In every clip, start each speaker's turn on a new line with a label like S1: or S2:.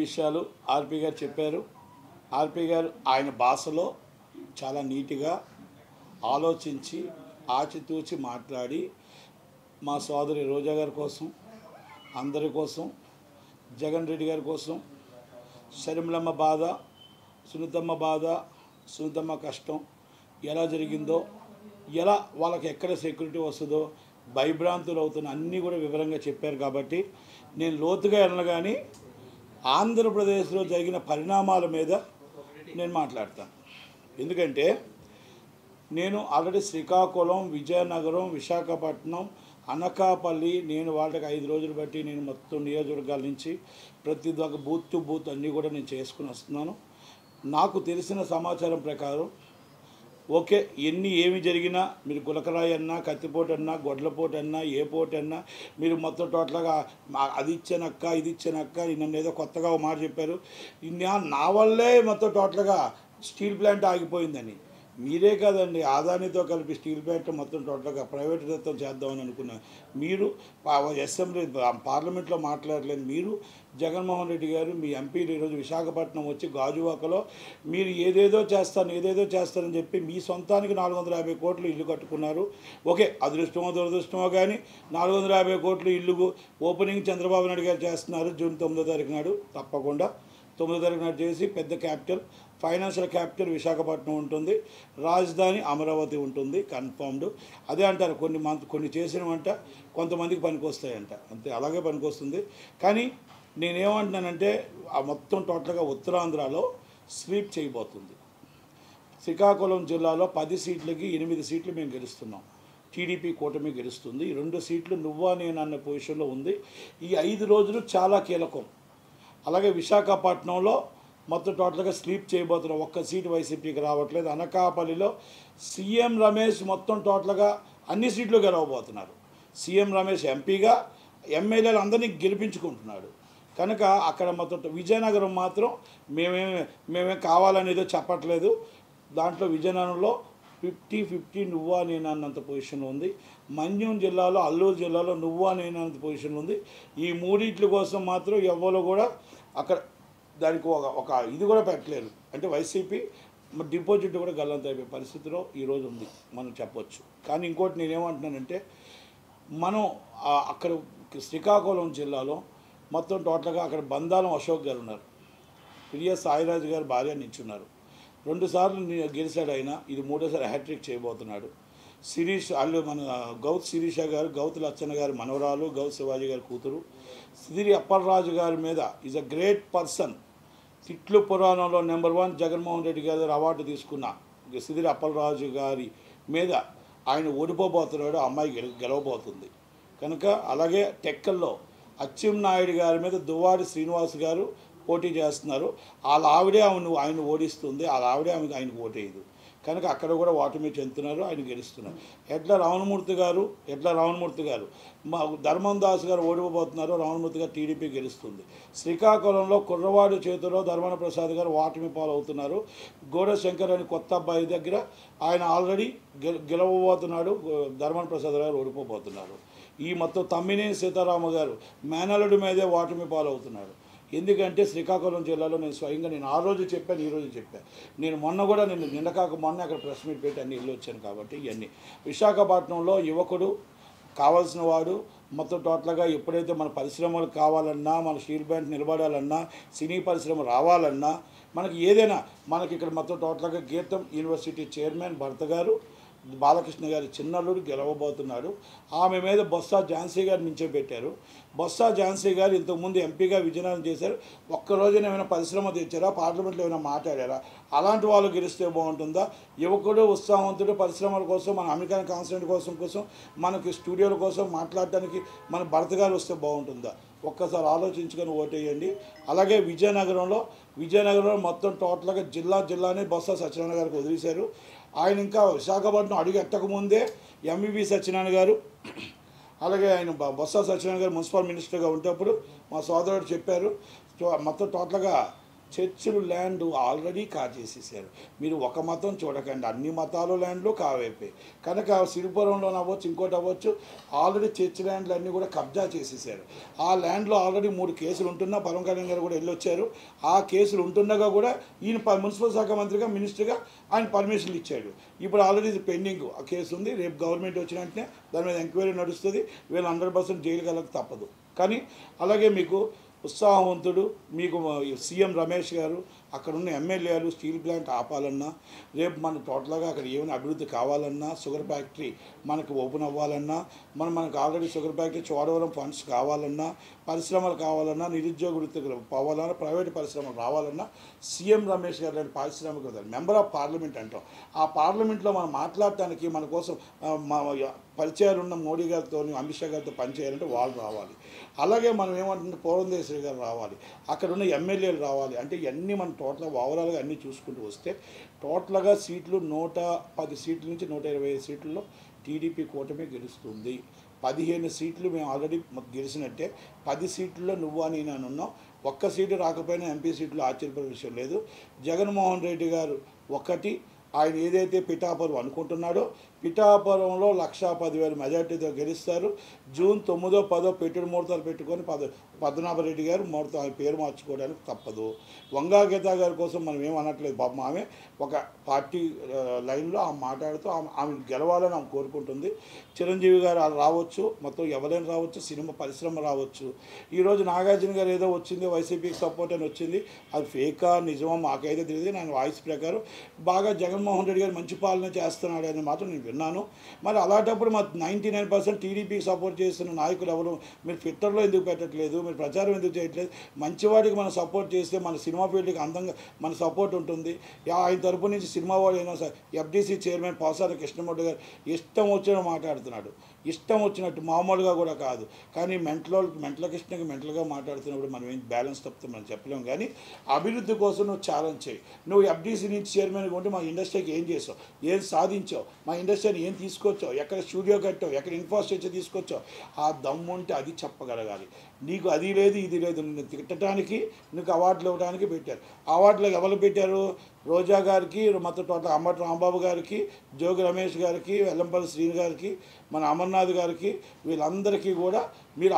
S1: విషయాలు ఆర్పి గారు చెప్పారు. ఆర్పి గారు ఆయన భాషలో చాలా నీట్గా ఆలోచించి ఆచితూచి మాట్లాడి మా సోదరి రోజా గారి కోసం, అందరి కోసం, జగన్ రెడ్డి గారి కోసం, షర్మిలమ్మ బాధ, సునీతమ్మ బాధ, సునీతమ్మ కష్టం ఎలా జరిగిందో, ఎలా వాళ్ళకి ఎక్కడ సెక్యూరిటీ వస్తుందో, భయభ్రాంతులు అవుతున్న అన్నీ కూడా వివరంగా చెప్పారు. కాబట్టి నేను లోతుగా వెళ్ళను, కానీ ఆంధ్రప్రదేశ్లో జరిగిన పరిణామాల మీద నేను మాట్లాడతాను. ఎందుకంటే నేను ఆల్రెడీ శ్రీకాకుళం, విజయనగరం, విశాఖపట్నం, అనకాపల్లి, నేను వాళ్ళకి 5 రోజులు బట్టి నేను మొత్తం నియోజకవర్గాల నుంచి ప్రతి ఒక్క బూత్ టు బూత్ అన్నీ కూడా నేను చేసుకుని వస్తున్నాను. నాకు తెలిసిన సమాచారం ప్రకారం ఓకే, ఏమి జరిగినా మీరు గులకరాయి అన్నా, కత్తిపోటు అన్నా, గొడ్లపోటు అన్నా, ఏ పోటు అన్నా, మీరు మొత్తం టోటల్గా అది ఇచ్చానక్క, ఇది ఇచ్చానక్క, నన్ను ఏదో కొత్తగా ఒక మాట చెప్పారు, నా వల్లే మొత్తం టోటల్గా స్టీల్ ప్లాంట్ ఆగిపోయిందని. మీరే కాదండి, ఆదానితో కలిపి స్టీల్ ప్లాంట్ మొత్తం టోటల్గా ప్రైవేటీకరణ చేద్దామని అనుకున్నారు. మీరు అసెంబ్లీ పార్లమెంట్లో మాట్లాడలేదు. మీరు జగన్మోహన్ రెడ్డి గారు మీ ఎంపీలు ఈరోజు విశాఖపట్నం వచ్చి గాజువాకలో మీరు ఏదేదో చేస్తారని చెప్పి మీ సొంతానికి 450 కోట్లు ఇల్లు కట్టుకున్నారు. ఓకే, అదృష్టమో దురదృష్టమో కానీ 450 కోట్లు ఇల్లు ఓపెనింగ్ చంద్రబాబు నాయుడు గారు చేస్తున్నారు జూన్ 9వ తారీఖు నాడు. తప్పకుండా 9వ తారీఖు నాడు చేసి పెద్ద క్యాపిటల్, ఫైనాన్షియల్ క్యాపిటల్ విశాఖపట్నం ఉంటుంది, రాజధాని అమరావతి ఉంటుంది, కన్ఫర్మ్డ్. అదే అంటారు, కొన్ని చేసినవంట కొంతమందికి పనికొస్తాయంట, అంతే, అలాగే పనికొస్తుంది. కానీ నేనేమంటున్నానంటే ఆ మొత్తం టోటల్గా ఉత్తరాంధ్రలో స్వీప్ చేయబోతుంది. శ్రీకాకుళం జిల్లాలో 10 సీట్లకి 8 సీట్లు మేము గెలుస్తున్నాం. టీడీపీ కూటమి గెలుస్తుంది. ఈ 2 సీట్లు నువ్వా నేను అన్న పొజిషన్లో ఉంది. ఈ 5 రోజులు చాలా కీలకం. అలాగే విశాఖపట్నంలో మొత్తం టోటల్గా స్లీప్ చేయబోతున్నాం. 1 సీటు వైసీపీకి రావట్లేదు. అనకాపల్లిలో సీఎం రమేష్ మొత్తం టోటల్గా అన్ని సీట్లు గెలవబోతున్నారు. సీఎం రమేష్ ఎంపీగా ఎమ్మెల్యేలు అందరినీ గెలిపించుకుంటున్నాడు. కనుక అక్కడ మొత్తం విజయనగరం మాత్రం మేమే కావాలనేదో చెప్పట్లేదు. దాంట్లో విజయనగరంలో 50-50 నువ్వా నేను అన్నంత పొజిషన్లో ఉంది. మన్యం జిల్లాలో, అల్లూరు జిల్లాలో నువ్వా నేను అన్నంత పొజిషన్లో ఉంది. ఈ మూడింటి కోసం మాత్రం ఎవరు కూడా అక్కడ దానికి ఒక ఇది కూడా పెట్టలేరు. అంటే వైసీపీ డిపాజిట్ కూడా గల్లంత అయిపోయే పరిస్థితిలో ఈరోజు ఉంది మనం చెప్పొచ్చు. కానీ ఇంకోటి నేనేమంటున్నానంటే, మనం అక్కడ శ్రీకాకుళం జిల్లాలో మొత్తం టోటల్గా అక్కడ బందాలం అశోక్ గారు ఉన్నారు, ప్రియ సాయిరాజు గారు భార్య నిల్చున్నారు. 2 సార్లు గెలిచాడు ఆయన, ఇది 3వసారి హ్యాట్రిక్ చేయబోతున్నాడు. మన గౌత్ శిరీష గారు, గౌత్ లచ్చన్న గారి మనవరాలు, గౌత్ శివాజీ గారి కూతురు, సిదిరి అప్పలరాజు గారి మీద ఈజ్ అ గ్రేట్ పర్సన్. తిట్లు పురాణంలో నెంబర్ 1 జగన్మోహన్ రెడ్డి గారి అవార్డు తీసుకున్న సిదిరి అప్పలరాజు గారి మీద ఆయన ఓడిపోబోతున్నాడు, అమ్మాయి గెలవబోతుంది. కనుక అలాగే టెక్కల్లో అచ్చెన్నాయుడు గారి మీద దువ్వాడి శ్రీనివాస్ గారు పోటీ చేస్తున్నారు. వాళ్ళ ఆవిడే ఆయన ఓడిస్తుంది, వాళ్ళ ఆవిడే ఆయనకు ఓటేయదు. కనుక అక్కడ కూడా ఓటమి చెందుతున్నారు, ఆయన గెలుస్తున్నారు. ఎడ్ల రావణమూర్తి గారు మా ధర్మం దాస్ గారు ఓడిపోతున్నారు, రావణమూర్తి గారు టీడీపీ గెలుస్తుంది. శ్రీకాకుళంలో కుర్రవాడి చేతిలో ధర్మన ప్రసాద్ గారు ఓటమి పాలవుతున్నారు. గోడశంకర్ అని కొత్త అబ్బాయి దగ్గర ఆయన ఆల్రెడీ గెలవబోతున్నాడు, ధర్మన ప్రసాద్ గారు ఓడిపోబోతున్నారు. ఈ మొత్తం తమ్మినేని సీతారామ గారు మేనల్లుడి మీదే ఓటమి పాలవుతున్నాడు. ఎందుకంటే శ్రీకాకుళం జిల్లాలో నేను స్వయంగా ఆ రోజు చెప్పాను, ఈరోజు చెప్పాను. నేను మొన్న అక్కడ ప్రెస్ మీట్ పెట్టి అన్ని ఇల్లు వచ్చాను. కాబట్టి ఇవన్నీ విశాఖపట్నంలో యువకుడు కావాల్సిన వాడు మొత్తం టోటల్గా ఎప్పుడైతే మన పరిశ్రమలు కావాలన్నా, మన స్టీల్ ప్లాంట్ నిలబడాలన్నా, సినీ పరిశ్రమ రావాలన్నా, మనకి ఏదైనా మనకి ఇక్కడ మొత్తం టోటల్గా గీతం యూనివర్సిటీ చైర్మన్ భర్త గారు బాలకృష్ణ గారి చిన్నల్లుడు గెలవబోతున్నాడు. ఆమె మీద బొత్స ఝాన్సీ గారు నించోబెట్టారు. బొత్స ఝాన్సీ గారు ఇంతకుముందు ఎంపీగా విజయనగరం చేశారు. ఒక్కరోజున ఏమైనా పరిశ్రమ తెచ్చారా, పార్లమెంట్లో ఏమైనా మాట్లాడారా? అలాంటి వాళ్ళు గెలిస్తే బాగుంటుందా? యువకుడు ఉత్సాహవంతుడు పరిశ్రమల కోసం, మన అమెరికన్ కాన్సెంట్ కోసం మనకి స్టూడియోల కోసం మాట్లాడటానికి మన భర్త గారు వస్తే బాగుంటుందా? ఒక్కసారి ఆలోచించుకొని ఓటేయండి. అలాగే విజయనగరంలో మొత్తం టోటల్గా జిల్లానే బొత్స సత్యనారాయణ గారికి వదిలేశారు. ఆయన ఇంకా విశాఖపట్నం అడుగు ఎత్తకముందే ఎంవివి సత్యనారాయణ గారు, అలాగే ఆయన బొత్స సత్యనారాయణ గారు మున్సిపల్ మినిస్టర్గా ఉండేటప్పుడు మా సోదరుడు చెప్పారు, మొత్తం టోటల్గా చర్చిలు ల్యాండ్ ఆల్రెడీ కాజేసేసారు. మీరు ఒక మతం చూడకండి, అన్ని మతాలు ల్యాండ్లు కావైపోయాయి. కనుక సిరిపురంలో అవ్వచ్చు, ఇంకోటి అవ్వచ్చు, ఆల్రెడీ చర్చ్ ల్యాండ్లు అన్నీ కూడా కబ్జా చేసేసారు. ఆ ల్యాండ్లో ఆల్రెడీ 3 కేసులు ఉంటున్నా పవన్ కళ్యాణ్ గారు కూడా వెళ్ళొచ్చారు. ఆ కేసులు ఉంటుండగా కూడా ఈయన మున్సిపల్ శాఖ మంత్రిగా, మినిస్టర్గా ఆయన పర్మిషన్లు ఇచ్చాడు. ఇప్పుడు ఆల్రెడీ ఇది పెండింగ్ ఆ కేసు ఉంది. రేపు గవర్నమెంట్ వచ్చిన వెంటనే దాని మీద ఎంక్వైరీ నడుస్తుంది. వీళ్ళు 100% జైలుకి వెళ్ళక తప్పదు. కానీ అలాగే మీకు ఉత్సాహవంతుడు మీకు సీఎం రమేష్ గారు, అక్కడ ఉన్న ఎమ్మెల్యేలు స్టీల్ ప్లాంట్ ఆపాలన్నా, రేపు మన టోటల్గా అక్కడ ఏమైనా అభివృద్ధి కావాలన్నా, షుగర్ ఫ్యాక్టరీ మనకు ఓపెన్ అవ్వాలన్నా, మనకు already sugar factory Chodavaram funds కావాలన్నా, పరిశ్రమలు కావాలన్నా, నిరుద్యోగ వృత్తులు పోవాలన్నా, ప్రైవేట్ పరిశ్రమలు రావాలన్నా, సీఎం రమేష్ గారు లాంటి పారిశ్రామికవేత్త మెంబర్ ఆఫ్ పార్లమెంట్ అంటాం. ఆ పార్లమెంట్లో మనం మాట్లాడటానికి మన కోసం పరిచయాలు ఉన్న మోడీ గారితో, అమిత్ షా గారితో పనిచేయాలంటే వాళ్ళు రావాలి. అలాగే మనం ఏమంటుంటే పురంధేశ్వరి గారు రావాలి, అక్కడ ఉన్న ఎమ్మెల్యేలు రావాలి. అంటే ఇవన్నీ మనం టోటల్గా ఓవరాల్గా అన్నీ చూసుకుంటూ వస్తే టోటల్గా సీట్లు 110 సీట్ల నుంచి 125 సీట్లలో టీడీపీ కూటమి గెలుస్తుంది. 15 సీట్లు మేము ఆల్రెడీ గెలిచినట్టే. 10 సీట్లలో నువ్వు అని నేను ఉన్నాం. ఒక్క సీటు రాకపోయినా ఎంపీ సీట్లు ఆశ్చర్యపడే విషయం లేదు. జగన్మోహన్ రెడ్డి గారు ఒకటి ఆయన ఏదైతే పిఠాపురం అనుకుంటున్నాడో, పిఠాపురంలో 1,10,000 మెజార్టీతో గెలుస్తారు. జూన్ 9, 10 పెట్టుడు ముహూర్తాలు పెట్టుకొని పద్మనాభరెడ్డి గారు ఆయన పేరు మార్చుకోవడానికి తప్పదు. వంగా గీతా గారి కోసం మనం ఏమనట్లేదు. పాపం ఆమె ఒక పార్టీ లైన్లో ఆమె మాట్లాడుతూ ఆమె గెలవాలని ఆమె కోరుకుంటుంది. చిరంజీవి గారు రావచ్చు, మొత్తం ఎవరైనా రావచ్చు, సినిమా పరిశ్రమ రావచ్చు. ఈరోజు నాగార్జున గారు ఏదో వచ్చింది వైసీపీకి సపోర్ట్ అని వచ్చింది, అది ఫేకా నిజమా మాకైతే తెలియదు. నేను వాయిస్ ప్రకారం బాగా జగన్మోహన్ రెడ్డి గారు మంచి పాలన చేస్తున్నాడు అని మాత్రం నేను విన్నాను. మరి అలాంటప్పుడు మా 99% టీడీపీకి సపోర్ట్ చేస్తున్న నాయకులు ఎవరు? మీరు ట్విట్టర్లో ఎందుకు పెట్టట్లేదు? మీరు ప్రచారం ఎందుకు చేయట్లేదు? మంచివాడికి మనం సపోర్ట్ చేస్తే మన సినిమా ఫీల్డ్కి అందంగా మన సపోర్ట్ ఉంటుంది. ఆయన తరపు నుంచి సినిమా వాడు అయినా ఎఫ్డీసీ చైర్మన్ పోసాని కృష్ణమూర్తి గారు ఇష్టం వచ్చినట్టు మాట్లాడుతున్నాడు, ఇష్టం వచ్చినట్టు, మామూలుగా కూడా కాదు. కానీ మెంటల కృష్ణకి మెంటల్గా మాట్లాడుతున్నప్పుడు మనం ఏం బ్యాలెన్స్ తప్పితే మనం చెప్పలేము. కానీ అభివృద్ధి కోసం నువ్వు ఛాలెంజ్ చేయి. నువ్వు ఎఫ్డీసీ నుంచి చైర్మన్గా ఉంటే మా ఇండస్ట్రీకి ఏం చేసావు, ఏం సాధించావు, మా ఇండస్ట్రీని ఏం తీసుకొచ్చావు, ఎక్కడ స్టూడియో కట్టావు, ఎక్కడ ఇన్ఫ్రాస్ట్రక్చర్ తీసుకొచ్చావు, ఆ దమ్ము ఉంటే అది చెప్పగలగాలి. నీకు అది లేదు ఇది లేదు. నిన్ను తిట్టడానికి, నీకు అవార్డులు ఇవ్వడానికి పెట్టారు. అవార్డులు ఎవరు పెట్టారు? రోజా గారికి, మొత్తం టోటల్ అంబటి రాంబాబు గారికి, జోగి రమేష్ గారికి, వెల్లంపల్లి శ్రీని గారికి, మన అమర్నాథ్ గారికి, వీళ్ళందరికీ కూడా మీరు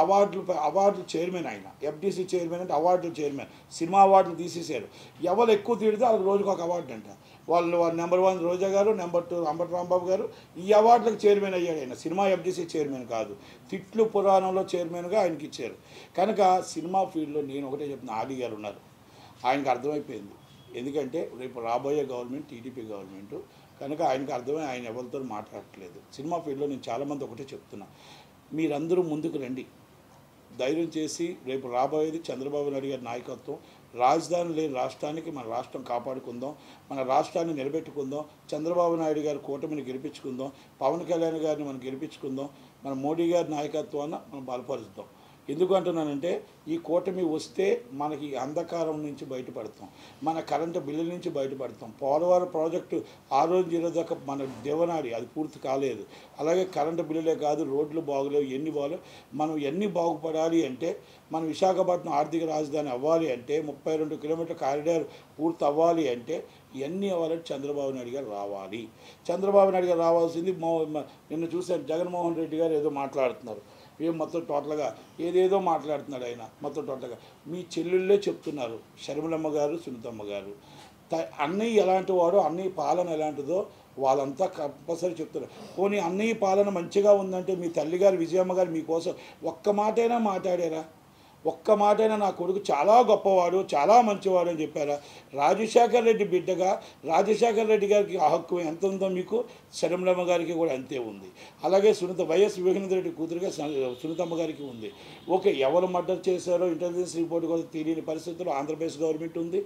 S1: అవార్డులు చైర్మన్. ఆయన ఎఫ్డీసీ చైర్మన్ అంటే అవార్డులు చైర్మన్. సినిమా అవార్డులు తీసేశారు. ఎవరు ఎక్కువ తీరితే వాళ్ళకి రోజుకు ఒక అవార్డు అంట. వాళ్ళు నెంబర్ 1 రోజా గారు, నెంబర్ 2 అంబటి రాంబాబు గారు. ఈ అవార్డులకు చైర్మన్ అయ్యాడు ఆయన. సినిమా ఎఫ్డీసీ చైర్మన్ కాదు, తిట్లు పురాణంలో చైర్మన్గా ఆయనకి ఇచ్చారు. కనుక సినిమా ఫీల్డ్లో నేను ఒకటే చెప్తున్నా, ఆది గారు ఉన్నారు, ఆయనకు అర్థమైపోయింది. ఎందుకంటే రేపు రాబోయే గవర్నమెంట్ టీడీపీ గవర్నమెంట్ కనుక ఆయనకు అర్థమై ఆయన ఎవరితో మాట్లాడట్లేదు. సినిమా ఫీల్డ్లో నేను చాలామంది ఒకటే చెప్తున్నా, మీరందరూ ముందుకు రండి, ధైర్యం చేసి. రేపు రాబోయేది చంద్రబాబు నాయుడు గారి నాయకత్వం. రాజధాని లేని రాష్ట్రానికి మన రాష్ట్రం కాపాడుకుందాం, మన రాష్ట్రాన్ని నిలబెట్టుకుందాం, చంద్రబాబు నాయుడు గారి కూటమిని గెలిపించుకుందాం, పవన్ కళ్యాణ్ గారిని మనం గెలిపించుకుందాం, మన మోడీ గారి నాయకత్వాన్ని మనం బలపరుస్తాం. ఎందుకు అంటున్నానంటే ఈ కూటమి వస్తే మనకి అంధకారం నుంచి బయటపడతాం, మన కరెంటు బిల్లుల నుంచి బయటపడతాం. పోలవరం ప్రాజెక్టు ఆ రోజు దాకా మన దేవనాడి అది పూర్తి కాలేదు. అలాగే కరెంటు బిల్లులే కాదు, రోడ్లు బాగలేవు, ఎన్ని బాగలేవు. మనం ఎన్ని బాగుపడాలి అంటే, మన విశాఖపట్నం ఆర్థిక రాజధాని అవ్వాలి అంటే, 32 కిలోమీటర్ల కారిడార్ పూర్తి అవ్వాలి అంటే ఇవన్నీ అవ్వాలంటే చంద్రబాబు నాయుడు గారు రావాలి. చంద్రబాబు నాయుడు గారు రావాల్సింది. నిన్న చూశాను జగన్మోహన్ రెడ్డి గారు ఏదో మాట్లాడుతున్నారు, ఏం మొత్తం టోటల్గా ఏదేదో మాట్లాడుతున్నాడు ఆయన. మొత్తం టోటల్గా మీ చెల్లెళ్ళే చెప్తున్నారు, షర్మిలమ్మ గారు, సునీతమ్మ గారు. అన్నయ్య ఎలాంటి వాడో, అన్నయ్య పాలన ఎలాంటిదో వాళ్ళంతా కంపల్సరీ చెప్తున్నారు. పోనీ అన్నయ్య పాలన మంచిగా ఉందంటే మీ తల్లిగారు విజయమ్మ గారు మీకోసం ఒక్క మాటైనా మాట్లాడారా? ఒక్క మాటైనా నా కొడుకు చాలా గొప్పవాడు, చాలా మంచివాడు అని చెప్పారా? రాజశేఖర్ రెడ్డి బిడ్డగా రాజశేఖర్ రెడ్డి గారికి ఆ హక్కు ఎంత ఉందో మీకు శర్మిలమ్మ గారికి కూడా అంతే ఉంది. అలాగే వైఎస్ వివేకానంద రెడ్డి కూతురుగా సునీతమ్మ గారికి ఉంది. ఓకే, ఎవరు మర్డర్ చేశారో ఇంటెలిజెన్స్ రిపోర్ట్ కూడా తెలియని పరిస్థితుల్లో ఆంధ్రప్రదేశ్ గవర్నమెంట్ ఉంది.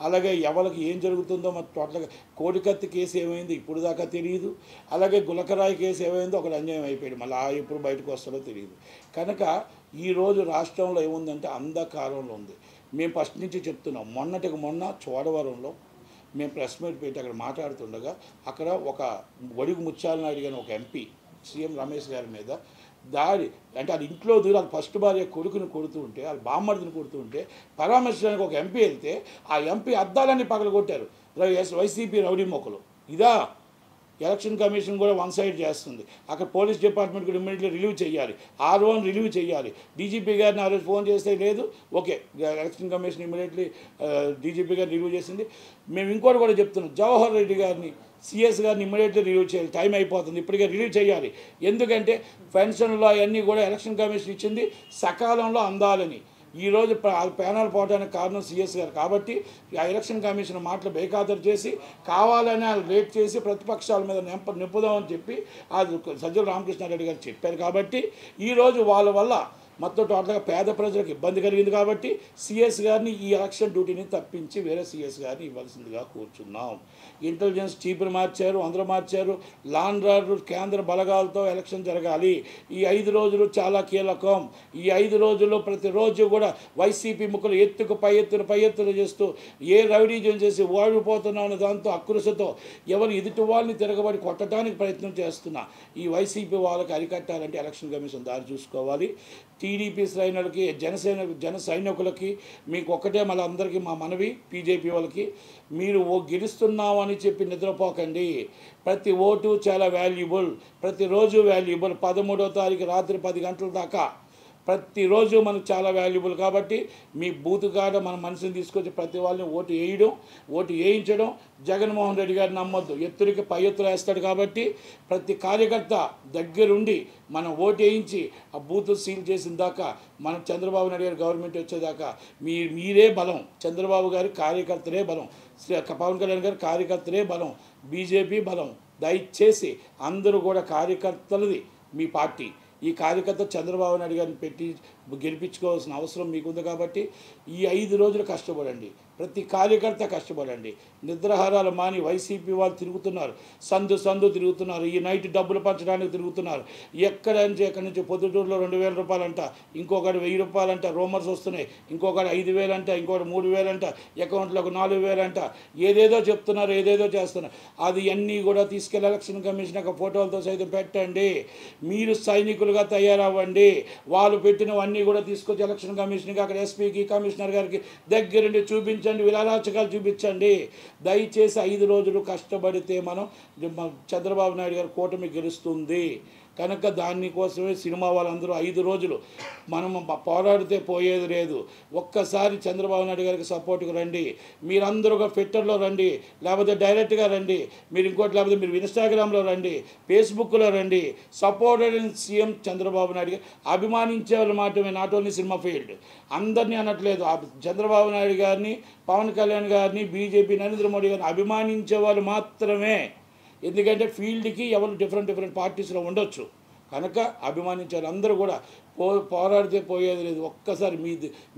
S1: అలాగే ఎవరికి ఏం జరుగుతుందో మన టోటల్గా కోడికత్తి కేసు ఏమైంది ఇప్పుడు దాకా తెలియదు. అలాగే గులకరాయి కేసు ఏమైందో ఒకటి అన్యాయం అయిపోయాడు, మళ్ళీ ఎప్పుడు బయటకు వస్తాడో తెలియదు. కనుక ఈరోజు రాష్ట్రంలో ఏముందంటే అంధకారంలో ఉంది. మేము ఫస్ట్ నుంచి చెప్తున్నాం. మొన్న చోడవరంలో మేము ప్రెస్ మీట్ పెట్టి అక్కడ మాట్లాడుతుండగా అక్కడ ఒక వడిగు ముత్యాల నాయుడు గారిని ఒక ఎంపీ సీఎం రమేష్ గారి మీద దాడి అంటే అది ఇంట్లో దూరం అది ఫస్ట్ భార్య కొడుకుని కొడుతూ ఉంటే అది బామ్మర్దిని కొడుతూ ఉంటే పరామర్శించడానికి ఒక ఎంపీ వెళ్తే ఆ ఎంపీ అద్దాలన్నీ పగలగొట్టారు వైసీపీ రౌడీ మొక్కలు. ఇదా ఎలక్షన్ కమిషన్ కూడా వన్ సైడ్ చేస్తుంది. అక్కడ పోలీస్ డిపార్ట్మెంట్ కూడా ఇమ్మీడియట్లీ రిలీవ్ చేయాలి, ఆర్ఓని రిలీవ్ చేయాలి. డీజీపీ గారిని ఆ రోజు ఫోన్ చేస్తే లేదు, okay election commission immediately DGP గారిని రిలీవ్ చేసింది. మేము ఇంకోటి కూడా చెప్తున్నాం, జవహర్ రెడ్డి గారిని సిఎస్ గారిని ఇమ్మీడియట్లీ రిలీవ్ చేయాలి. టైం అయిపోతుంది, ఇప్పటికే రిలీవ్ చేయాలి. ఎందుకంటే పెన్షన్లు అవన్నీ కూడా ఎలక్షన్ కమిషన్ ఇచ్చింది సకాలంలో అందాలని. ఈరోజు ప్యానల్ పోవడానికి కారణం సిఎస్ గారు కాబట్టి ఆ ఎలక్షన్ కమిషన్ మాటలు బేఖాతరు చేసి కావాలని లేట్ చేసి ప్రతిపక్షాల మీద నింపుదామని చెప్పి అది సజ్జల రామకృష్ణారెడ్డి గారు చెప్పారు. కాబట్టి ఈరోజు వాళ్ళ వల్ల మొత్తం టోటల్గా పేద ప్రజలకు ఇబ్బంది కలిగింది. కాబట్టి సిఎస్ గారిని ఈ ఎలక్షన్ డ్యూటీని తప్పించి వేరే సిఎస్ గారిని ఇవ్వాల్సిందిగా కూర్చున్నాం. ఇంటెలిజెన్స్ చీఫ్ని మార్చారు, అందరూ మార్చారు. లా అండ్ ఆర్డర్ కేంద్ర బలగాలతో ఎలక్షన్ జరగాలి. ఈ 5 రోజులు చాలా కీలకం. ఈ 5 రోజుల్లో ప్రతిరోజు కూడా వైసీపీ ముక్కలు ఎత్తుకు పై ఎత్తున చేస్తూ ఏ రౌడీజం చేసి ఓడిపోతున్నాం అనే దాంతో అకృషతో ఎవరు ఎదుటి వాళ్ళని తిరగబడి కొట్టడానికి ప్రయత్నం చేస్తున్నా ఈ వైసీపీ వాళ్ళకి అరికట్టాలంటే ఎలక్షన్ కమిషన్ దారి చూసుకోవాలి. టీడీపీ శ్రేణులకి జన సైనికులకి మీకు ఒక్కటే మళ్ళీ అందరికీ మా మనవి, బీజేపీ వాళ్ళకి మీరు గెలుస్తున్నామని చెప్పి నిద్రపోకండి. ప్రతి ఓటు చాలా వాల్యుబుల్, ప్రతిరోజు వాల్యుబుల్. 13వ తారీఖు రాత్రి 10 గంటల దాకా ప్రతిరోజు మనకు చాలా వాల్యుబుల్. కాబట్టి మీ బూతు కాడ మన మనిషిని తీసుకొచ్చి ప్రతి వాళ్ళని ఓటు వేయించడం. జగన్మోహన్ రెడ్డి గారిని నమ్మొద్దు, ఎత్తురికి పై ఎత్తులు వేస్తాడు. కాబట్టి ప్రతి కార్యకర్త దగ్గరుండి మనం ఓటు వేయించి ఆ బూత్ సీల్ చేసిన దాకా మనం చంద్రబాబు నాయుడు గారి గవర్నమెంట్ వచ్చేదాకా మీరే బలం. చంద్రబాబు గారి కార్యకర్తలే బలం, పవన్ కళ్యాణ్ గారి కార్యకర్తలే బలం, బీజేపీ బలం. దయచేసి అందరూ కూడా కార్యకర్తలది మీ పార్టీ. ఈ కార్యకర్త చంద్రబాబు నాయుడు గారిని పెట్టి గెలిపించుకోవాల్సిన అవసరం మీకుంది. కాబట్టి ఈ 5 రోజులు కష్టపడండి, ప్రతి కార్యకర్త కష్టపడండి. నిద్రాహారాలు మాని వైసీపీ వాళ్ళు తిరుగుతున్నారు, సందు తిరుగుతున్నారు. ఈ నైట్ డబ్బులు పంచడానికి తిరుగుతున్నారు. ఎక్కడి నుంచి పొద్దుటూరులో 2000 రూపాయలు అంట, ఇంకొకటి 1000 రూపాయలు అంట, రూమర్స్ వస్తున్నాయి. ఇంకొకటి 5000 అంట, ఇంకొకటి 3000 అంట, అకౌంట్లోకి 4000 అంట. ఏదేదో చెప్తున్నారు, ఏదేదో చేస్తున్నారు. అది అన్నీ కూడా తీసుకెళ్ళి ఎలక్షన్ కమిషన్ యొక్క ఫోటోలతో సైతం పెట్టండి. మీరు సైనికులుగా తయారవ్వండి. వాళ్ళు పెట్టినవన్నీ కూడా తీసుకొచ్చి ఎలక్షన్ కమిషన్కి, అక్కడ ఎస్పీకి, కమిషనర్ గారికి దగ్గరుండి చూపించండి, విలారాచకాలు చూపించండి. దయచేసి 5 రోజులు కష్టపడితే మనం చంద్రబాబు నాయుడు గారి కూటమి గెలుస్తుంది. కనుక దానికోసమే సినిమా వాళ్ళందరూ 5 రోజులు మనం పోరాడితే పోయేది లేదు. ఒక్కసారి చంద్రబాబు నాయుడు గారికి సపోర్ట్గా రండి. మీరందరూ ఒక ట్విట్టర్లో రండి, లేకపోతే డైరెక్ట్గా రండి, మీరు ఇంకోటి లేకపోతే మీరు ఇన్స్టాగ్రామ్లో రండి, ఫేస్బుక్లో రండి. సపోర్టెడ్ సీఎం చంద్రబాబు నాయుడు గారు అభిమానించే వాళ్ళు మాత్రమే, నాట్ ఓన్లీ సినిమా ఫీల్డ్. అందరినీ అనట్లేదు. చంద్రబాబు నాయుడు గారిని, పవన్ కళ్యాణ్ గారిని, బీజేపీ నరేంద్ర మోడీ గారిని అభిమానించే వాళ్ళు మాత్రమే. ఎందుకంటే ఫీల్డ్కి ఎవరు డిఫరెంట్ పార్టీస్లో ఉండొచ్చు. కనుక అభిమానించారు. అందరూ కూడా పోరాడితే పోయేది లేదు. ఒక్కసారి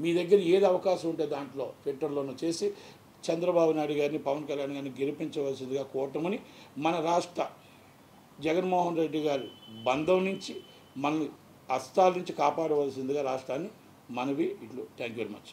S1: మీ దగ్గర ఏది అవకాశం ఉంటే దాంట్లో ట్విట్టర్లోనూ చేసి చంద్రబాబు నాయుడు గారిని, పవన్ కళ్యాణ్ గారిని గెలిపించవలసిందిగా కోరటమని, మన రాష్ట్ర జగన్మోహన్ రెడ్డి గారి బంధం నుంచి, మన హస్తాల నుంచి కాపాడవలసిందిగా రాష్ట్రాన్ని మనవి. ఇట్లు థ్యాంక్ యూ వెరీ మచ్.